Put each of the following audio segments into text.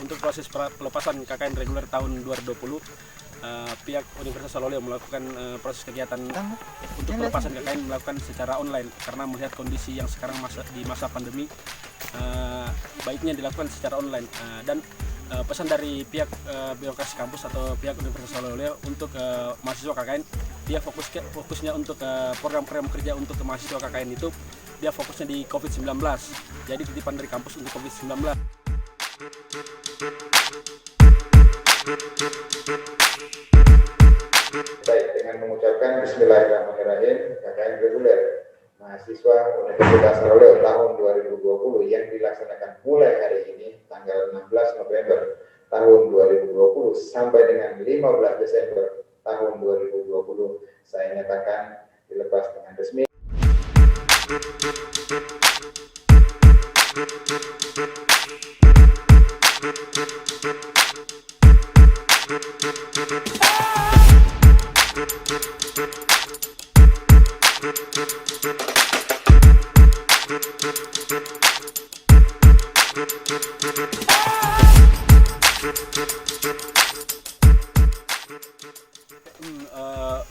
Untuk proses pelepasan KKN reguler tahun 2020, pihak Universitas Sololeo melakukan proses kegiatan untuk pelepasan KKN melakukan secara online karena melihat kondisi yang sekarang di masa pandemi, baiknya dilakukan secara online. Dan pesan dari pihak birokrasi kampus atau pihak Universitas Sololeo untuk mahasiswa KKN, dia fokusnya untuk program-program kerja untuk mahasiswa KKN itu dia fokusnya di COVID-19. Jadi titipan dari kampus untuk COVID-19. Baik, dengan mengucapkan Bismillahirrahmanirrahim, KKN reguler mahasiswa Universitas Sololeo tahun 2020 yang dilaksanakan mulai hari ini tanggal 16 November tahun 2020 sampai dengan 15 Desember tahun 2020 saya nyatakan dilepas dengan resmi.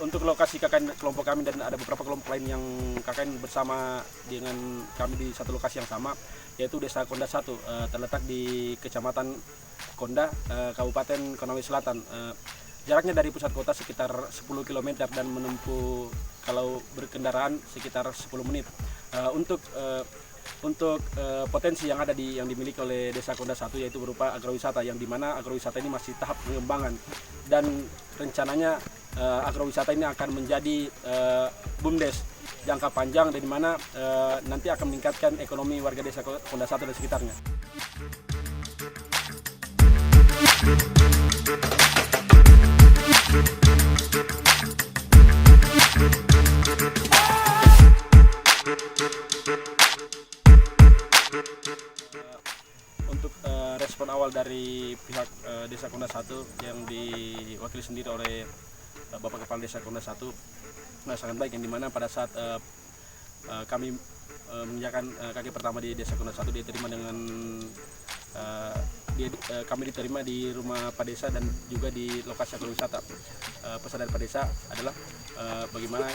Untuk lokasi KKN kelompok kami dan ada beberapa kelompok lain yang KKN bersama dengan kami di satu lokasi yang sama, yaitu Desa Konda 1, terletak di Kecamatan Konda, Kabupaten Konawe Selatan. Jaraknya dari pusat kota sekitar 10 km dan menempuh kalau berkendaraan sekitar 10 menit. Untuk potensi yang ada yang dimiliki oleh Desa Konda 1 yaitu berupa agrowisata, yang dimana agrowisata ini masih tahap pengembangan dan rencananya agrowisata ini akan menjadi BUMDes jangka panjang, dan dimana nanti akan meningkatkan ekonomi warga Desa Konda 1 dan sekitarnya. Untuk respon awal dari pihak Desa Konda 1 yang diwakili sendiri oleh Bapak Kepala Desa Konda 1 sangat baik, yang dimana pada saat kami menginjakan kaki pertama di Desa Konda 1, kami diterima di rumah Pak Desa dan juga di lokasi agrowisata. Pesan dari Pak Desa adalah bagaimana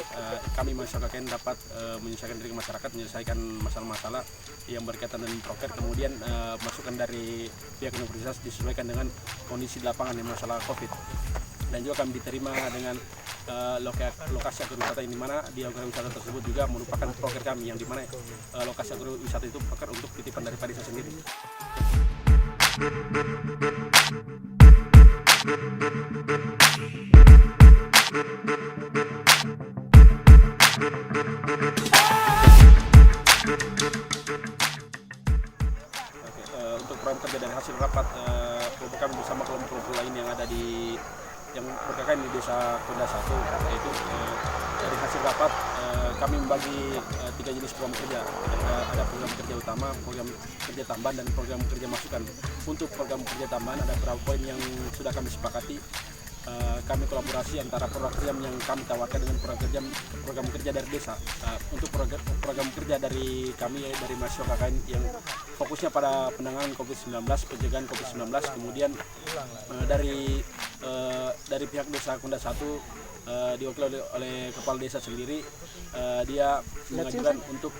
kami masyarakat KKN dapat menyelesaikan diri masyarakat, menyelesaikan masalah-masalah yang berkaitan dengan proker, kemudian masukan dari pihak universitas disesuaikan dengan kondisi di lapangan yang masalah COVID. Dan juga kami diterima dengan lokasi agrowisata, yang dimana di agrowisata tersebut juga merupakan proker kami, yang dimana lokasi agrowisata itu proker untuk titipan dari Pak Desa sendiri. Untuk program kerja dari hasil rapat kelompok kami bersama kelompok-kelompok lain yang berkaitan di Desa Konda 1, yaitu dari hasil rapat kami membagi 3 jenis program kerja. Ada program kerja utama, program kerja tambahan, dan program kerja masukan. Untuk program kerja tambahan ada beberapa poin yang sudah kami sepakati. Kami kolaborasi antara program yang kami tawarkan dengan program kerja dari desa. Untuk program kerja dari kami, dari mahasiswa KKN yang fokusnya pada penanganan COVID-19, pencegahan COVID-19, kemudian dari pihak Desa Konda 1 diwakili oleh Kepala Desa sendiri, dia mengajukan untuk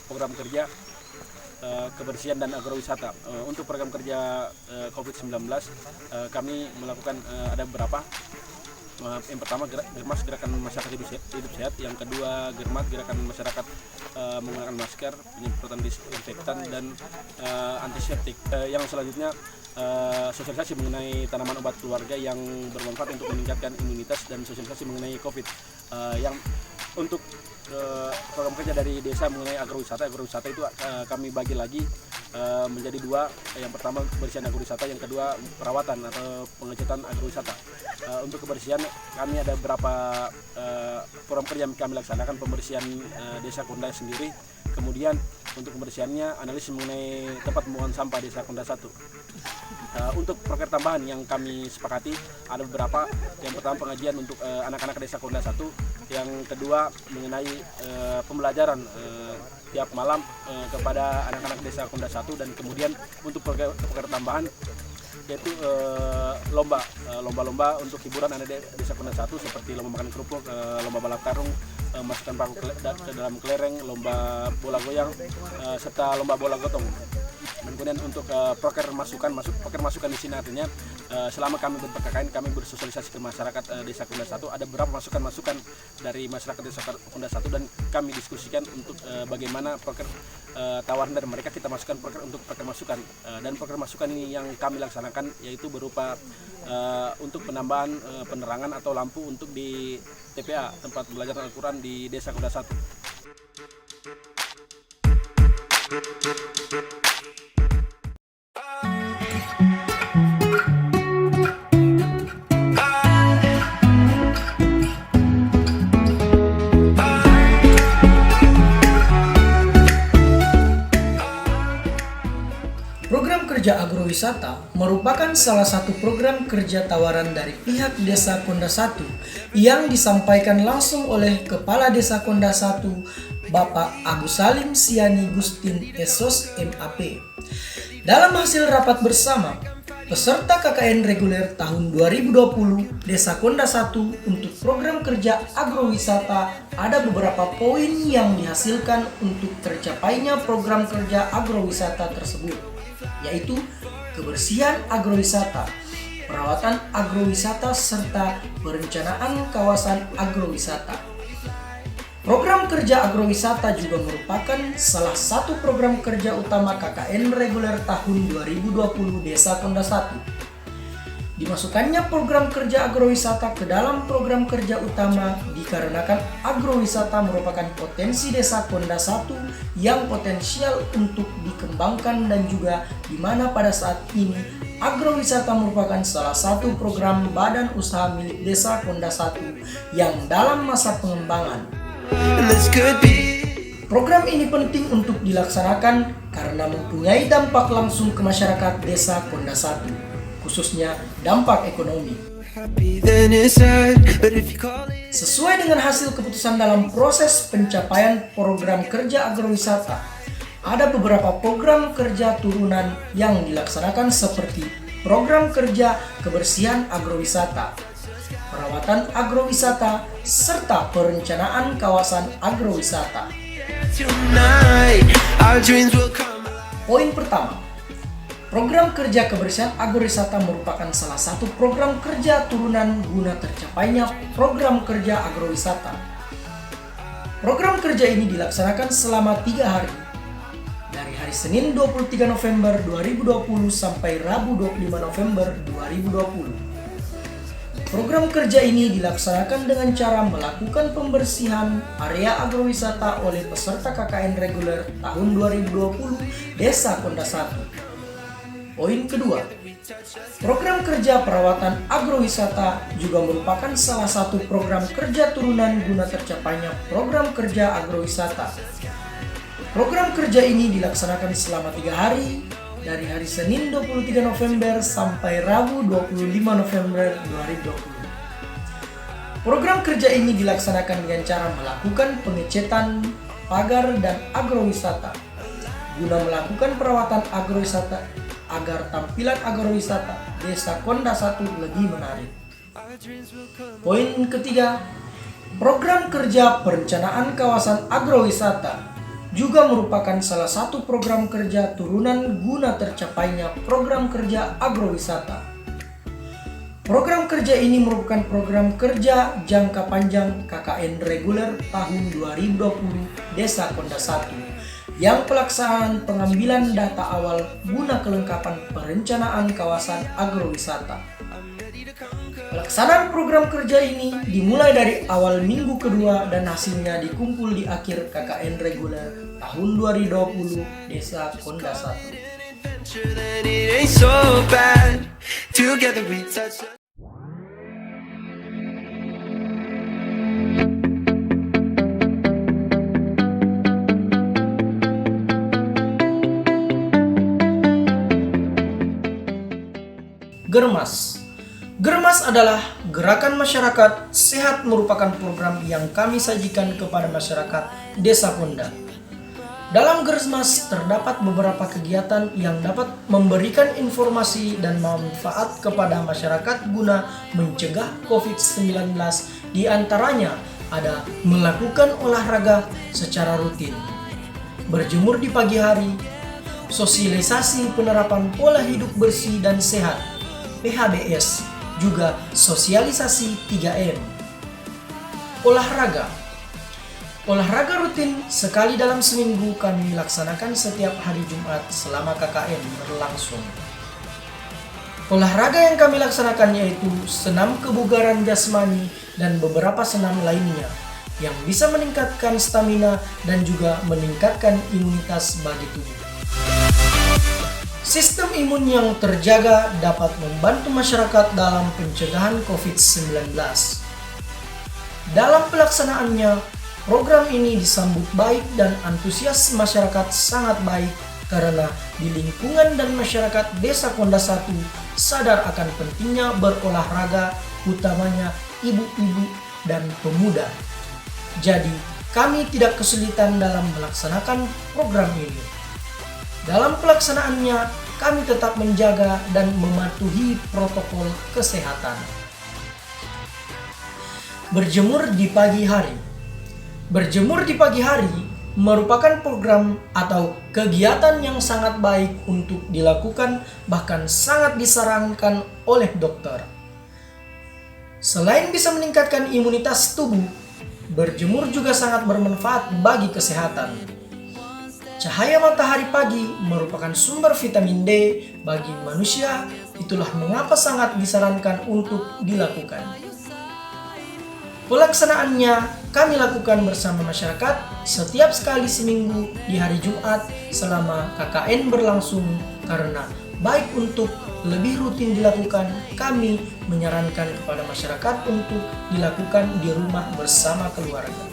program kerja kebersihan dan agrowisata. Untuk program kerja COVID-19 kami melakukan ada beberapa. Yang pertama Germas, gerakan masyarakat hidup sehat. Yang kedua Germat, gerakan masyarakat menggunakan masker, penyemprotan disinfektan dan antiseptik. Yang selanjutnya sosialisasi mengenai tanaman obat keluarga yang bermanfaat untuk meningkatkan imunitas dan sosialisasi mengenai COVID. Yang untuk program kerja dari desa mengenai agrowisata itu kami bagi lagi menjadi dua. Yang pertama kebersihan agrowisata, yang kedua perawatan atau pengecatan agrowisata. Untuk kebersihan kami ada beberapa program kerja yang kami laksanakan. Pembersihan desa Konda sendiri, kemudian untuk pembersihannya analisis mengenai tempat pembuangan sampah desa Konda 1. Untuk proker tambahan yang kami sepakati ada beberapa. Yang pertama pengajian untuk anak-anak desa Konda 1, yang kedua mengenai pembelajaran tiap malam kepada anak-anak desa Konda 1, dan kemudian untuk proker tambahan yaitu lomba-lomba untuk hiburan anak desa Konda 1 seperti lomba makan kerupuk, lomba balap karung, masukkan paku ke dalam kelereng, lomba bola goyang, serta lomba bola gotong. Dan kemudian untuk proker masukan di sini artinya selama kami ber-PKKN, kami bersosialisasi ke masyarakat desa Konda 1, ada beberapa masukan dari masyarakat desa Konda 1 dan kami diskusikan untuk bagaimana proker tawaran dari mereka, kita masukkan proker untuk proker masukan. Dan proker masukan ini yang kami laksanakan yaitu berupa untuk penambahan penerangan atau lampu untuk di TPA, tempat belajar Al-Quran di desa Konda 1. Program kerja agrowisata merupakan salah satu program kerja tawaran dari pihak Desa Konda 1 yang disampaikan langsung oleh Kepala Desa Konda 1, Bapak Agus Salim Siani Gustin Esos MAP. Dalam hasil rapat bersama, peserta KKN reguler tahun 2020 Desa Konda 1 untuk program kerja agrowisata ada beberapa poin yang dihasilkan untuk tercapainya program kerja agrowisata tersebut, yaitu kebersihan agrowisata, perawatan agrowisata, serta perencanaan kawasan agrowisata. Program kerja agrowisata juga merupakan salah satu program kerja utama KKN reguler tahun 2020 Desa Konda 1. Dimasukkannya program kerja agrowisata ke dalam program kerja utama dikarenakan agrowisata merupakan potensi Desa Konda 1 yang potensial untuk dikembangkan, dan juga di mana pada saat ini agrowisata merupakan salah satu program badan usaha milik Desa Konda 1 yang dalam masa pengembangan. Program ini penting untuk dilaksanakan karena mempunyai dampak langsung ke masyarakat Desa Konda 1, khususnya dampak ekonomi. Sesuai dengan hasil keputusan dalam proses pencapaian program kerja agrowisata, ada beberapa program kerja turunan yang dilaksanakan seperti program kerja kebersihan agrowisata, perawatan agrowisata, serta perencanaan kawasan agrowisata. Poin pertama, program kerja kebersihan agrowisata merupakan salah satu program kerja turunan guna tercapainya program kerja agrowisata. Program kerja ini dilaksanakan selama 3 hari, dari hari Senin 23 November 2020 sampai Rabu 25 November 2020. Program kerja ini dilaksanakan dengan cara melakukan pembersihan area agrowisata oleh peserta KKN reguler tahun 2020 Desa Konda 1. Poin kedua, program kerja perawatan agrowisata juga merupakan salah satu program kerja turunan guna tercapainya program kerja agrowisata. Program kerja ini dilaksanakan selama 3 hari, dari hari Senin 23 November sampai Rabu 25 November 2020. Program kerja ini dilaksanakan dengan cara melakukan pengecetan pagar dan agrowisata guna melakukan perawatan agrowisata agar tampilan agrowisata Desa Konda 1 lebih menarik. Poin ketiga, program kerja perencanaan kawasan agrowisata juga merupakan salah satu program kerja turunan guna tercapainya program kerja agrowisata. Program kerja ini merupakan program kerja jangka panjang KKN reguler tahun 2020 Desa Konda 1 yang pelaksanaan pengambilan data awal guna kelengkapan perencanaan kawasan agrowisata. Pelaksanaan program kerja ini dimulai dari awal minggu kedua dan hasilnya dikumpul di akhir KKN reguler tahun 2020 Desa Konda 1. That it ain't so bad. Together we touch. Germas. Germas adalah gerakan masyarakat sehat merupakan program yang kami sajikan kepada masyarakat Desa Konda. Dalam Germas terdapat beberapa kegiatan yang dapat memberikan informasi dan manfaat kepada masyarakat guna mencegah COVID-19. Di antaranya ada melakukan olahraga secara rutin, berjemur di pagi hari, sosialisasi penerapan pola hidup bersih dan sehat (PHBS), juga sosialisasi 3M. Olahraga rutin sekali dalam seminggu kami laksanakan setiap hari Jumat selama KKN berlangsung. Olahraga yang kami laksanakan yaitu senam kebugaran jasmani dan beberapa senam lainnya yang bisa meningkatkan stamina dan juga meningkatkan imunitas bagi tubuh. Sistem imun yang terjaga dapat membantu masyarakat dalam pencegahan COVID-19. Dalam pelaksanaannya, program ini disambut baik dan antusias masyarakat sangat baik karena di lingkungan dan masyarakat Desa Konda 1 sadar akan pentingnya berolahraga, utamanya ibu-ibu dan pemuda. Jadi, kami tidak kesulitan dalam melaksanakan program ini. Dalam pelaksanaannya, kami tetap menjaga dan mematuhi protokol kesehatan. Berjemur di pagi hari. Berjemur di pagi hari merupakan program atau kegiatan yang sangat baik untuk dilakukan, bahkan sangat disarankan oleh dokter. Selain bisa meningkatkan imunitas tubuh, berjemur juga sangat bermanfaat bagi kesehatan. Cahaya matahari pagi merupakan sumber vitamin D bagi manusia, itulah mengapa sangat disarankan untuk dilakukan. Pelaksanaannya kami lakukan bersama masyarakat setiap sekali seminggu di hari Jumat selama KKN berlangsung karena baik untuk lebih rutin dilakukan, kami menyarankan kepada masyarakat untuk dilakukan di rumah bersama keluarga.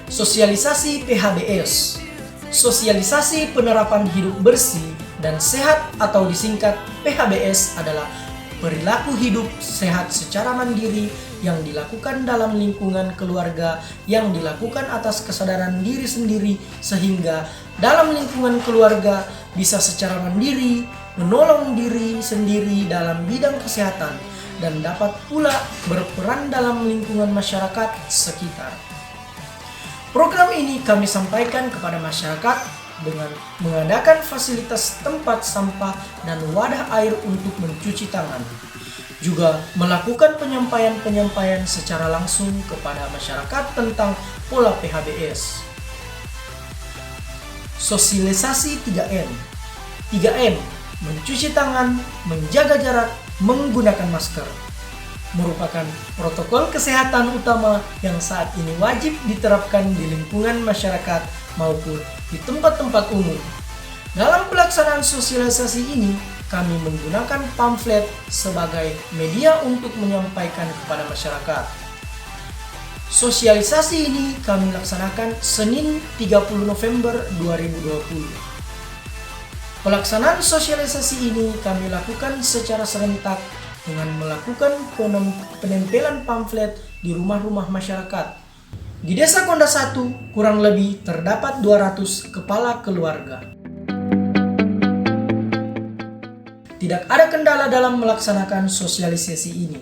Sosialisasi PHBS. Sosialisasi penerapan hidup bersih dan sehat atau disingkat PHBS adalah perilaku hidup sehat secara mandiri yang dilakukan dalam lingkungan keluarga yang dilakukan atas kesadaran diri sendiri sehingga dalam lingkungan keluarga bisa secara mandiri menolong diri sendiri dalam bidang kesehatan dan dapat pula berperan dalam lingkungan masyarakat sekitar. Program ini kami sampaikan kepada masyarakat dengan mengadakan fasilitas tempat sampah dan wadah air untuk mencuci tangan. Juga melakukan penyampaian secara langsung kepada masyarakat tentang pola PHBS. Sosialisasi 3M. 3M, mencuci tangan, menjaga jarak, menggunakan masker. Merupakan protokol kesehatan utama yang saat ini wajib diterapkan di lingkungan masyarakat maupun di tempat-tempat umum. Dalam pelaksanaan sosialisasi ini, kami menggunakan pamflet sebagai media untuk menyampaikan kepada masyarakat. Sosialisasi ini kami laksanakan Senin 30 November 2020. Pelaksanaan sosialisasi ini kami lakukan secara serentak dengan melakukan penempelan pamflet di rumah-rumah masyarakat. Di Desa Konda 1 kurang lebih terdapat 200 kepala keluarga. Tidak ada kendala dalam melaksanakan sosialisasi ini.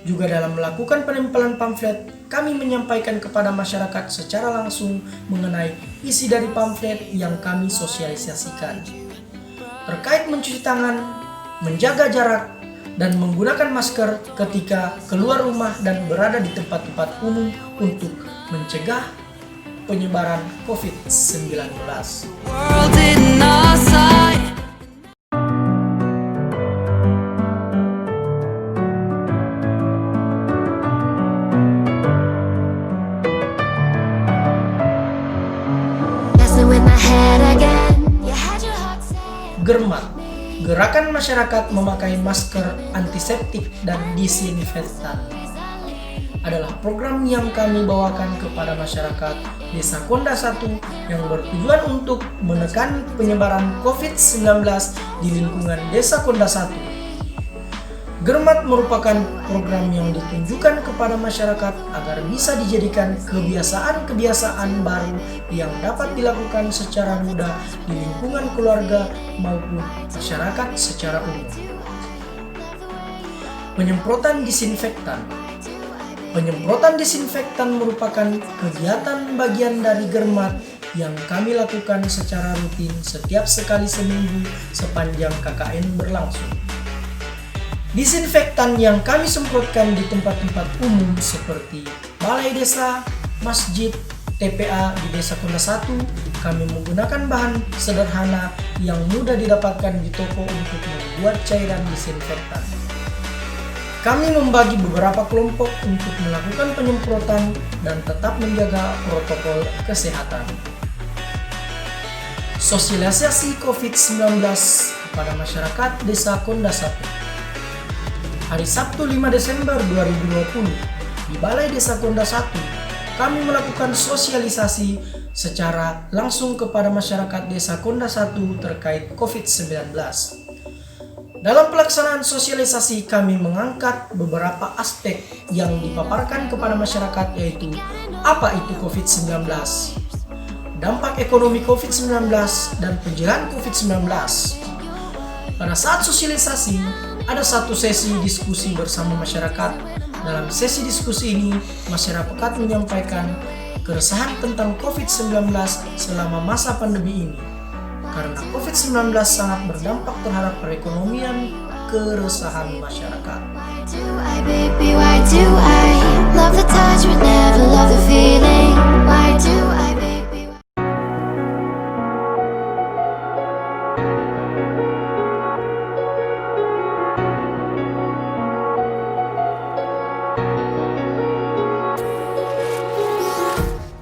Juga dalam melakukan penempelan pamflet, kami menyampaikan kepada masyarakat secara langsung mengenai isi dari pamflet yang kami sosialisasikan. Terkait mencuci tangan, menjaga jarak, dan menggunakan masker ketika keluar rumah dan berada di tempat-tempat umum untuk mencegah penyebaran COVID-19. World in our sight. Messing with my head again. You had your heart set. Germat, gerakan masyarakat memakai masker antiseptik dan disinfektan, adalah program yang kami bawakan kepada masyarakat Desa Konda 1 yang bertujuan untuk menekan penyebaran COVID-19 di lingkungan Desa Konda 1. Germat merupakan program yang ditunjukkan kepada masyarakat agar bisa dijadikan kebiasaan-kebiasaan baru yang dapat dilakukan secara mudah di lingkungan keluarga maupun masyarakat secara umum. Penyemprotan disinfektan. Penyemprotan disinfektan merupakan kegiatan bagian dari Germat yang kami lakukan secara rutin setiap sekali seminggu sepanjang KKN berlangsung. Disinfektan yang kami semprotkan di tempat-tempat umum seperti balai desa, masjid, TPA di Desa Konda 1, kami menggunakan bahan sederhana yang mudah didapatkan di toko untuk membuat cairan disinfektan. Kami membagi beberapa kelompok untuk melakukan penyemprotan dan tetap menjaga protokol kesehatan. Sosialisasi COVID-19 kepada masyarakat Desa Konda 1. Hari Sabtu 5 Desember 2020, di Balai Desa Konda 1, kami melakukan sosialisasi secara langsung kepada masyarakat Desa Konda 1 terkait COVID-19. Dalam pelaksanaan sosialisasi, kami mengangkat beberapa aspek yang dipaparkan kepada masyarakat, yaitu apa itu COVID-19, dampak ekonomi COVID-19, dan pencegahan COVID-19. Pada saat sosialisasi, ada satu sesi diskusi bersama masyarakat. Dalam sesi diskusi ini, masyarakat menyampaikan keresahan tentang COVID-19 selama masa pandemi ini. Karena COVID-19 sangat berdampak terhadap perekonomian, keresahan masyarakat. Why do I, baby, why do I love the touch but never love the feeling? Why do I, baby?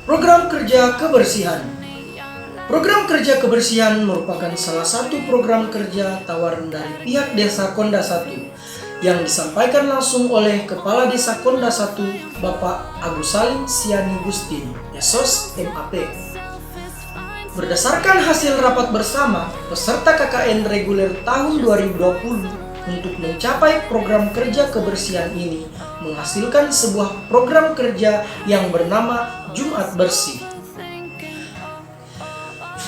Program kerja kebersihan. Program kerja kebersihan merupakan salah satu program kerja tawaran dari pihak Desa Konda 1 yang disampaikan langsung oleh Kepala Desa Konda 1, Bapak Agus Salim Siani Gustin, Esos MAP. Berdasarkan hasil rapat bersama peserta KKN reguler tahun 2020 untuk mencapai program kerja kebersihan ini menghasilkan sebuah program kerja yang bernama Jumat Bersih.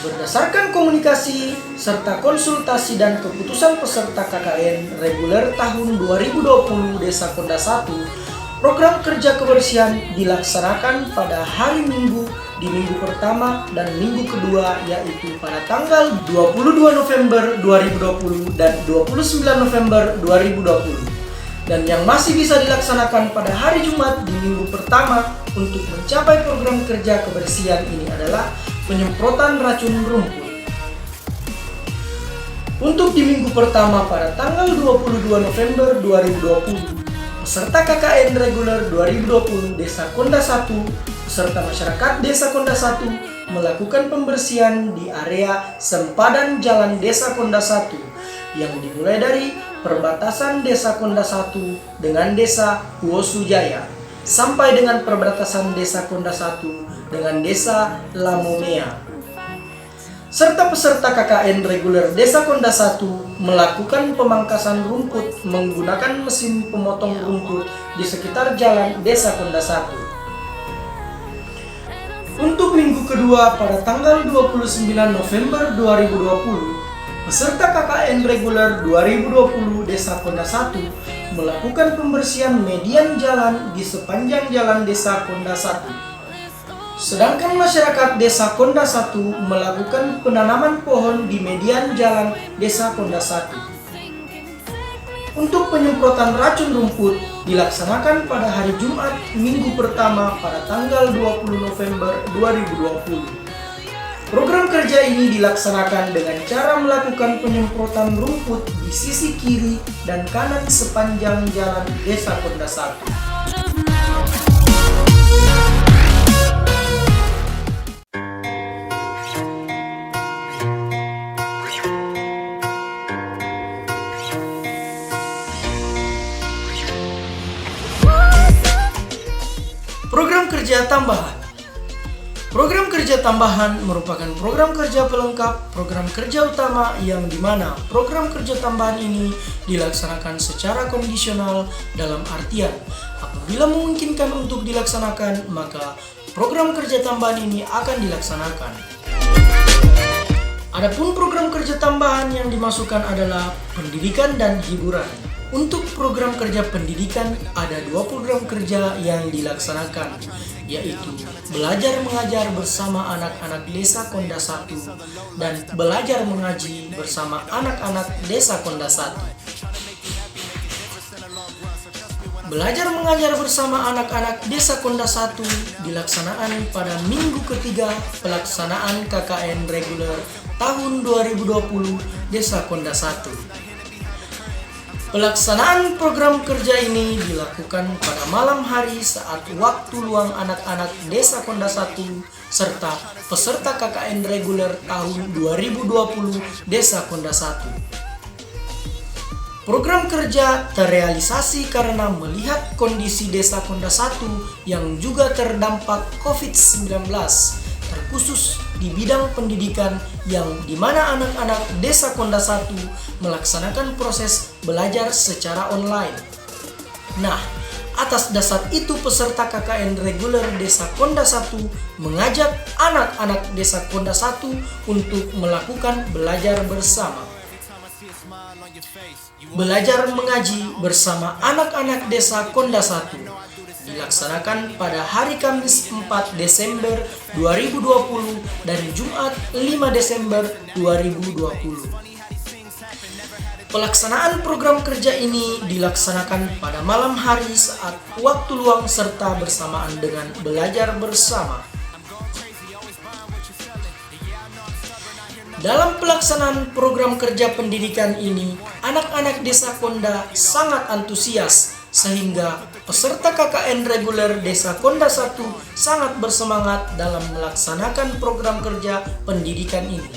Berdasarkan komunikasi serta konsultasi dan keputusan peserta KKN reguler tahun 2020 Desa Konda 1, program kerja kebersihan dilaksanakan pada hari Minggu di minggu pertama dan minggu kedua, yaitu pada tanggal 22 November 2020 dan 29 November 2020. Dan yang masih bisa dilaksanakan pada hari Jumat di minggu pertama untuk mencapai program kerja kebersihan ini adalah penyemprotan racun rumput. Untuk di minggu pertama pada tanggal 22 November 2020, peserta KKN reguler 2020 Desa Konda 1 beserta masyarakat Desa Konda 1 melakukan pembersihan di area sempadan Jalan Desa Konda 1 yang dimulai dari perbatasan Desa Konda 1 dengan Desa Huosujaya sampai dengan perbatasan Desa Konda 1 dengan Desa Lamomea. Serta peserta KKN reguler Desa Konda 1 melakukan pemangkasan rumput menggunakan mesin pemotong rumput di sekitar jalan Desa Konda 1. Untuk minggu kedua pada tanggal 29 November 2020, peserta KKN reguler 2020 Desa Konda 1 melakukan pembersihan median jalan di sepanjang jalan Desa Konda 1. Sedangkan masyarakat Desa Konda 1 melakukan penanaman pohon di median jalan Desa Konda 1. Untuk penyemprotan racun rumput dilaksanakan pada hari Jumat minggu pertama pada tanggal 20 November 2020. Program kerja ini dilaksanakan dengan cara melakukan penyemprotan rumput di sisi kiri dan kanan sepanjang jalan Desa Konda 1. Program kerja tambahan. Program kerja tambahan merupakan program kerja pelengkap program kerja utama yang dimana program kerja tambahan ini dilaksanakan secara kondisional dalam artian apabila memungkinkan untuk dilaksanakan maka program kerja tambahan ini akan dilaksanakan. Adapun program kerja tambahan yang dimasukkan adalah pendidikan dan hiburan. Untuk program kerja pendidikan ada 2 program kerja yang dilaksanakan, yaitu belajar mengajar bersama anak-anak Desa Konda 1 dan belajar mengaji bersama anak-anak Desa Konda 1. Belajar mengajar bersama anak-anak Desa Konda 1 dilaksanakan pada minggu ketiga pelaksanaan KKN reguler tahun 2020 Desa Konda 1. Pelaksanaan program kerja ini dilakukan pada malam hari saat waktu luang anak-anak Desa Konda 1 serta peserta KKN reguler tahun 2020 Desa Konda 1. Program kerja terrealisasi karena melihat kondisi Desa Konda 1 yang juga terdampak COVID-19, terkhusus di bidang pendidikan yang dimana anak-anak Desa Konda 1 melaksanakan proses belajar secara online. Nah, atas dasar itu peserta KKN reguler Desa Konda 1 mengajak anak-anak Desa Konda 1 untuk melakukan belajar bersama. Belajar mengaji bersama anak-anak Desa Konda 1 dilaksanakan pada hari Kamis 4 Desember 2020 dan Jumat 5 Desember 2020. Pelaksanaan program kerja ini dilaksanakan pada malam hari saat waktu luang serta bersamaan dengan belajar bersama. Dalam pelaksanaan program kerja pendidikan ini, anak-anak Desa Konda sangat antusias sehingga peserta KKN reguler Desa Konda 1 sangat bersemangat dalam melaksanakan program kerja pendidikan ini.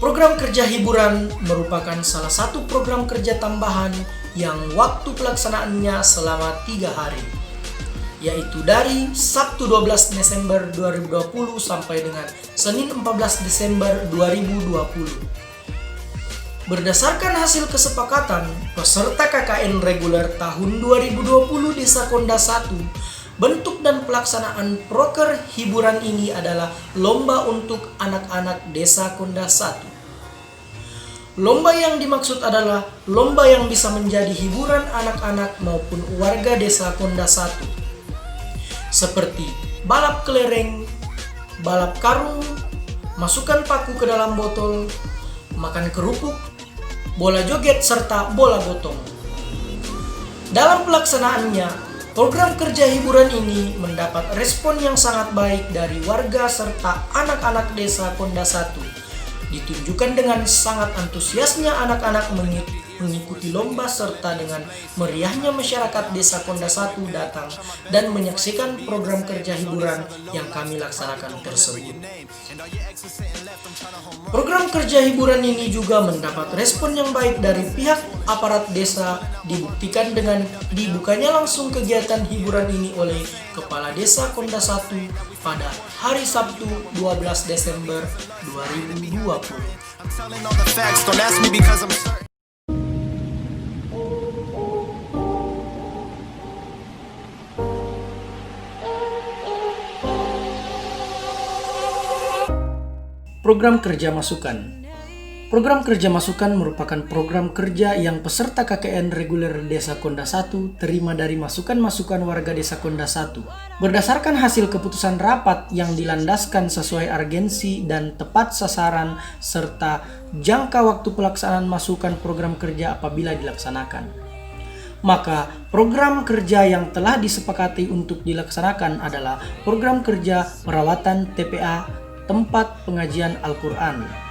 Program kerja hiburan merupakan salah satu program kerja tambahan yang waktu pelaksanaannya selama 3 hari, yaitu dari Sabtu 12 Desember 2020 sampai dengan Senin 14 Desember 2020. Berdasarkan hasil kesepakatan peserta KKN reguler tahun 2020 Desa Konda 1, bentuk dan pelaksanaan proker hiburan ini adalah lomba untuk anak-anak Desa Konda 1. Lomba yang dimaksud adalah lomba yang bisa menjadi hiburan anak-anak maupun warga Desa Konda 1. Seperti balap kelereng, balap karung, masukkan paku ke dalam botol, makan kerupuk, bola joget, serta bola gotong. Dalam pelaksanaannya, program kerja hiburan ini mendapat respon yang sangat baik dari warga serta anak-anak Desa Konda 1. Ditunjukkan dengan sangat antusiasnya anak-anak mengikuti lomba serta dengan meriahnya masyarakat Desa Konda 1 datang dan menyaksikan program kerja hiburan yang kami laksanakan tersebut. Program kerja hiburan ini juga mendapat respon yang baik dari pihak aparat desa, dibuktikan dengan dibukanya langsung kegiatan hiburan ini oleh Kepala Desa Konda 1 pada hari Sabtu 12 Desember 2020. Program kerja masukan. Program kerja masukan merupakan program kerja yang peserta KKN reguler Desa Konda 1 terima dari masukan-masukan warga Desa Konda 1. Berdasarkan hasil keputusan rapat yang dilandaskan sesuai urgensi dan tepat sasaran serta jangka waktu pelaksanaan masukan program kerja apabila dilaksanakan. Maka program kerja yang telah disepakati untuk dilaksanakan adalah program kerja perawatan TPA tempat pengajian Al-Quran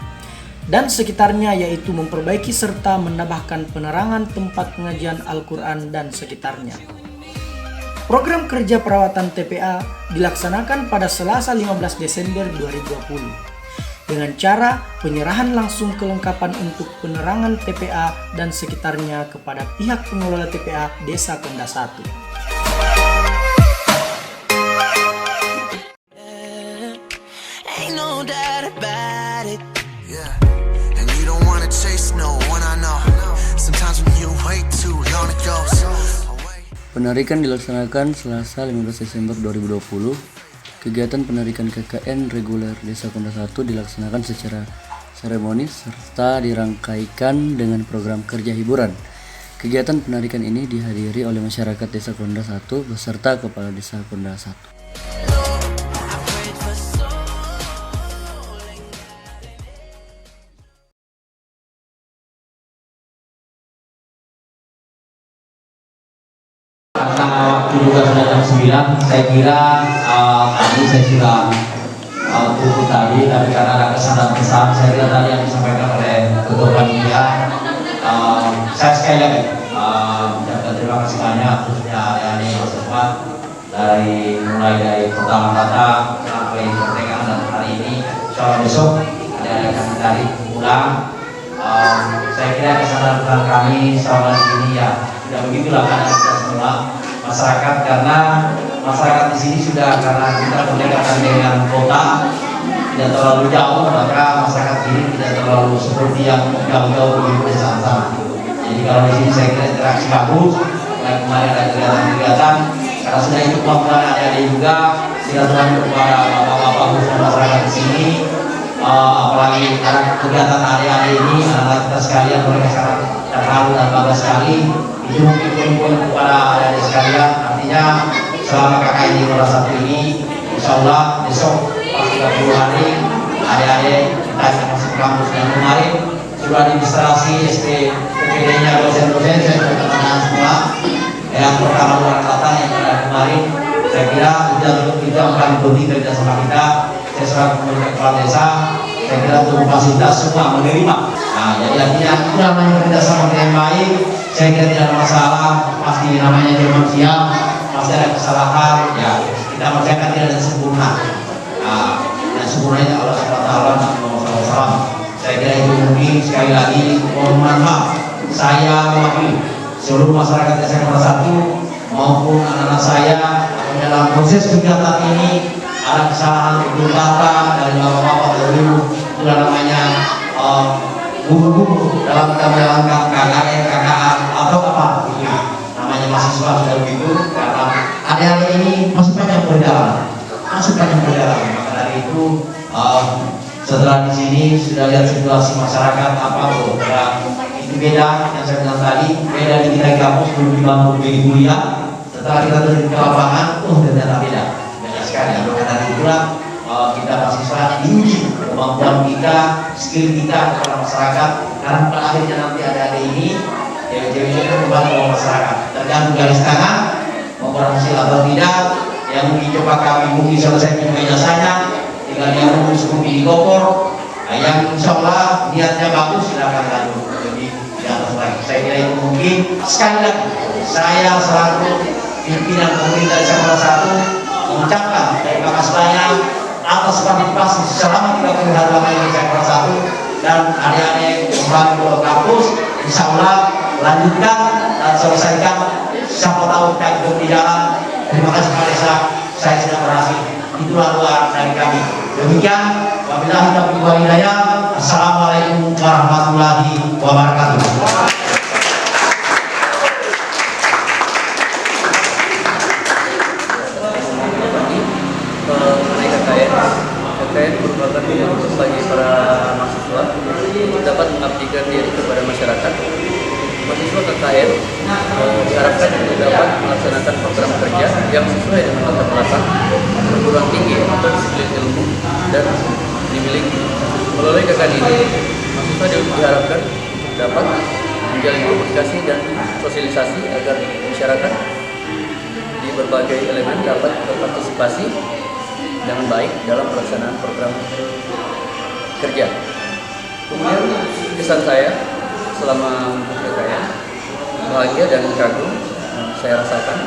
dan sekitarnya, yaitu memperbaiki serta menambahkan penerangan tempat pengajian Al-Quran dan sekitarnya. Program kerja perawatan TPA dilaksanakan pada Selasa 15 Desember 2020 dengan cara penyerahan langsung kelengkapan untuk penerangan TPA dan sekitarnya kepada pihak pengelola TPA Desa Konda 1. Ain't no doubt about it. Yeah, and you don't wanna chase no one, I know. Sometimes when you wait too long it goes away. Penarikan dilaksanakan Selasa 15 Desember 2020. Kegiatan penarikan KKN reguler Desa Konda 1 dilaksanakan secara seremonis serta dirangkaikan dengan program kerja hiburan. Kegiatan penarikan ini dihadiri oleh masyarakat Desa Konda 1 beserta Kepala Desa Konda 1. Karena waktu juga sudah jam 9, saya kira tadi saya sudah tutup tadi, tapi karena ada kesan-kesan saya kira tadi yang disampaikan oleh Ketua Panitia, saya sekali lagi terima kasih banyak khususnya adik-adik mahasiswa mulai dari pertama kata sampai pertengahan dan hari ini. Insyaallah besok adik-adik akan mencari ulang. Saya kira kesadaran kami selama di sini ya sudah begitulah keadaan kita semua masyarakat, karena masyarakat di sini sudah, karena kita berdekatan dengan kota tidak terlalu jauh, maka masyarakat ini tidak terlalu seperti yang jauh-jauh di desa sana. Jadi kalau di sini saya kira interaksi bagus, kayak kemarin ada kegiatan-kegiatan, karena sudah itu pelan-pelan adik-adik juga silaturahmi kepada bapak-bapak khusus masyarakat di sini. Apalagi karena kegiatan adik-adik ini, anak-anak kita sekalian, mereka sangat terharu dan bangga sekali. Itu mungkin poin kepada adik-adik sekalian. Artinya selama KKN di Konda 1 ini, insya Allah besok pas 30 hari adik-adik kita akan masuk ke kampus. Dan kemarin sudah administrasi SPPD-nya dosen-dosen saya sudah kenal semua. Yang pertama angkatan yang pada kemarin, saya kira itu yang paling penting dari sama kita. Saya selaku pemerintah kepala desa, saya kira untuk fasilitas semua menerima. Nah, jadi artinya itu namanya kerjasama yang baik. Saya kira tidak ada masalah, pasti namanya manusia, pasti ada kesalahan. Ya, kita percayakan tidak ada sempurna. Nah, dan sempurnanya Allah SWT. Saya kira itu mungkin sekali lagi mohon maaf. Saya mewakili seluruh masyarakat Desa Konda 1 maupun anak-anak saya dalam proses kegiatan ini. Ada kesalahan untuk data dari bapak-bapak dahulu, itu namanya guru-guru dalam kita menjalankan KKN atau apa gitu. Namanya mahasiswa sudah begitu, karena adik-adik ini masih banyak berjalan. Maka dari itu setelah di sini sudah lihat situasi masyarakat apa tuh, itu beda yang saya bilang tadi, beda di kita kampus belum dibantu bagi kuliah. Setelah kita turun ke lapangan, ternyata beda sekali. Maka dari itulah kita mahasiswa diuji kemampuan kita, skill kita kepada masyarakat, karena pada akhirnya nanti ada ini cewek-cewek itu kembali ke masyarakat. Tergantung garis tangan mau berhasil atau tidak, yang mungkin coba kami mungkin selesai juga ijazahnya, tinggal dia mungkin cukup di kopor, yang insya Allah niatnya bagus silakan lanjut lebih di atas lagi. Saya kira itu mungkin. Sekali lagi saya selaku pimpinan pemerintah Desa Konda 1 mengucapkan terima kasih banyak atas partisipasi selama 30 hari lama ini Desa Konda 1, dan adik-adik kembali ke kampus. Insya Allah lanjutkan dan selesaikan. Siapa tahu kita hidup di jalan. Terima kasih Pak Desa, saya sudah berhasil. Itulah doa dari kami. Demikian, wabillahi taufiq wal hidayah. Assalamualaikum warahmatullahi wabarakatuh. KKN merupakan bagi para mahasiswa dapat masyarakat, mahasiswa KKN diharapkan untuk dapat melaksanakan program kerja yang sesuai dengan latar belakang perguruan tinggi atau disiplin ilmu dan dimiliki. Melalui KKN ini, mahasiswa diharapkan untuk dapat menjalin komunikasi dan sosialisasi agar masyarakat di berbagai elemen dapat berpartisipasi dengan baik dalam pelaksanaan program kerja. Kemudian kesan saya selama mengikuti KKN, bahagia dan kagum saya rasakan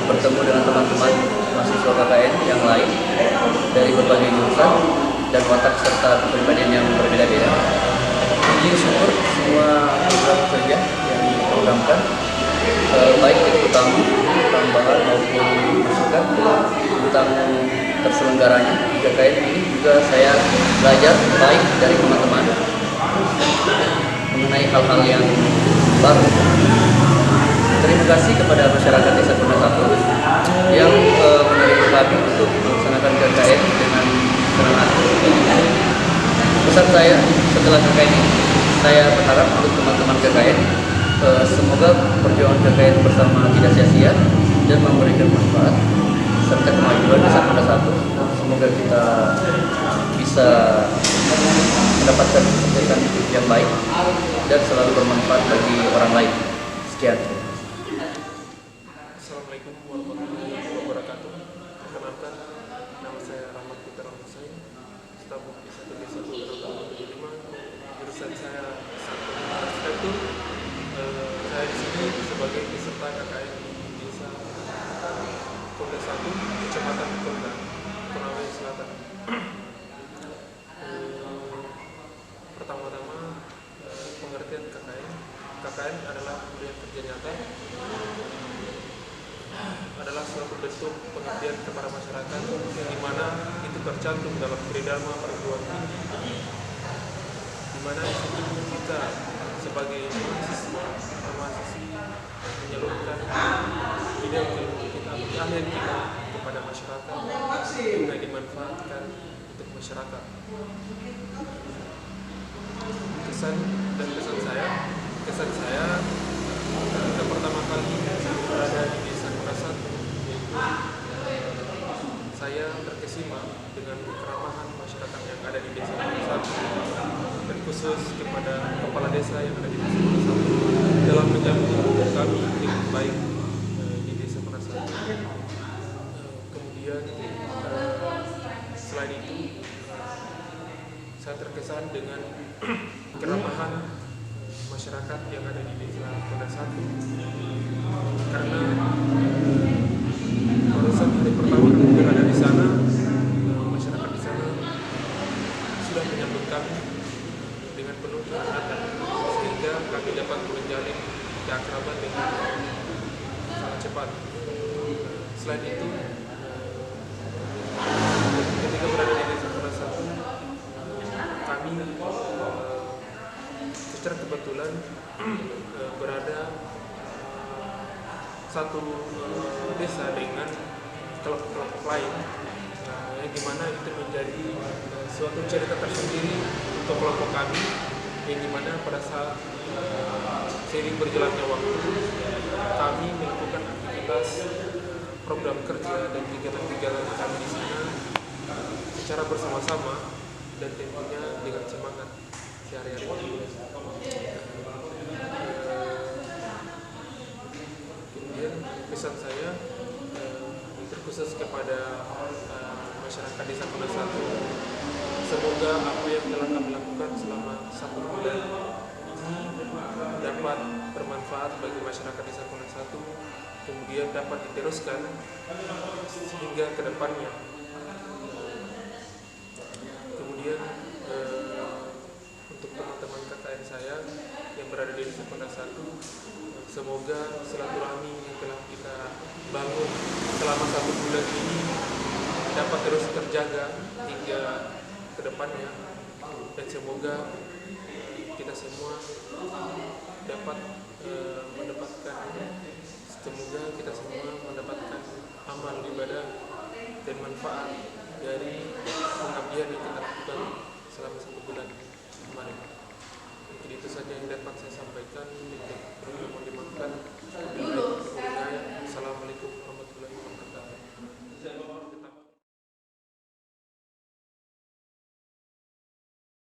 bertemu dengan teman-teman mahasiswa KKN yang lain dari berbagai jurusan dan watak serta kepribadian yang berbeda-beda. Puji syukur semua program kerja yang diprogramkan, baik itu tambahan maupun masukan tentang terselenggaranya KKN ini juga saya belajar baik dari teman-teman mengenai hal-hal yang baru. Terima kasih kepada masyarakat Desa Kunda 1 yang menerima kami untuk melaksanakan KKN dengan senang hati. Pesan saya setelah KKN ini, saya berharap untuk teman-teman KKN semoga perjuangan KKN bersama tidak sia-sia dan memberikan manfaat serta kemajuan Desa Kunda 1. Semoga kita bisa mendapatkan kesuksesan yang baik dan selalu bermanfaat bagi orang lain. Sekian. Assalamualaikum warahmatullahi wabarakatuh. Perkenalkan, nama saya Rahmat Putra Husain, staf Bukti 1 Desa Kunda 5. Jurusan saya satu arsitektur. Saya di sini sebagai peserta KKN Desa Kunda 1, Kecamatan Kunda, Konawe Selatan. Pertama-tama pengertian KKN. KKN adalah pemberian kerja nyata, adalah suatu bentuk pengabdian kepada masyarakat yang dimana itu tercantum dalam Tridharma perguruan tinggi, dimana di situ kita sebagai mahasiswa atau mahasiswi menyalurkan ide kita, keahlian kita kepada masyarakat guna dimanfaatkan untuk masyarakat. Kesan saya ketika pertama kali berada di Desa Kunda 1, saya terkesima dengan keramahan masyarakat yang ada di Desa Kunda 1, dan khusus kepada kepala desa yang ada di Desa Kunda 1 dalam menyambut kami dengan baik di Desa Kunda 1. Kemudian selain itu saya terkesan dengan keramahan masyarakat yang ada di Desa Kunda 1, karena barusan hari pertama kami berada di sana, masyarakat di sana sudah menyambut kami dengan penuh kehangatan, sehingga kami dapat menjalin keakraban dengan sangat cepat. Selain itu, ketika berada di Desa Kunda 1, kami secara kebetulan berada satu desa dengan kelompok-kelompok lain, yang dimana itu menjadi suatu cerita tersendiri untuk kelompok kami, yang dimana pada saat seiring berjalannya waktu kami melakukan aktivitas program kerja dan kegiatan-kegiatan kami di sana secara bersama-sama dan tentunya dengan semangat sehari-hari. Kemudian pesan saya terkhusus kepada masyarakat Desa Kunda 1, semoga apa yang telah kami lakukan selama 1 bulan ini dapat bermanfaat bagi masyarakat Desa Kunda 1, kemudian dapat diteruskan hingga ke depannya. Kemudian untuk teman-teman KKN saya yang berada di Desa Kunda 1, semoga silaturahmi yang telah kita bangun selama 1 bulan ini dapat terus terjaga hingga ke depannya, dan semoga kita semua dapat mendapatkan amal ibadah dan manfaat dari pengabdian yang kita lakukan selama 1 bulan kemarin. Jadi itu saja yang dapat saya sampaikan untuk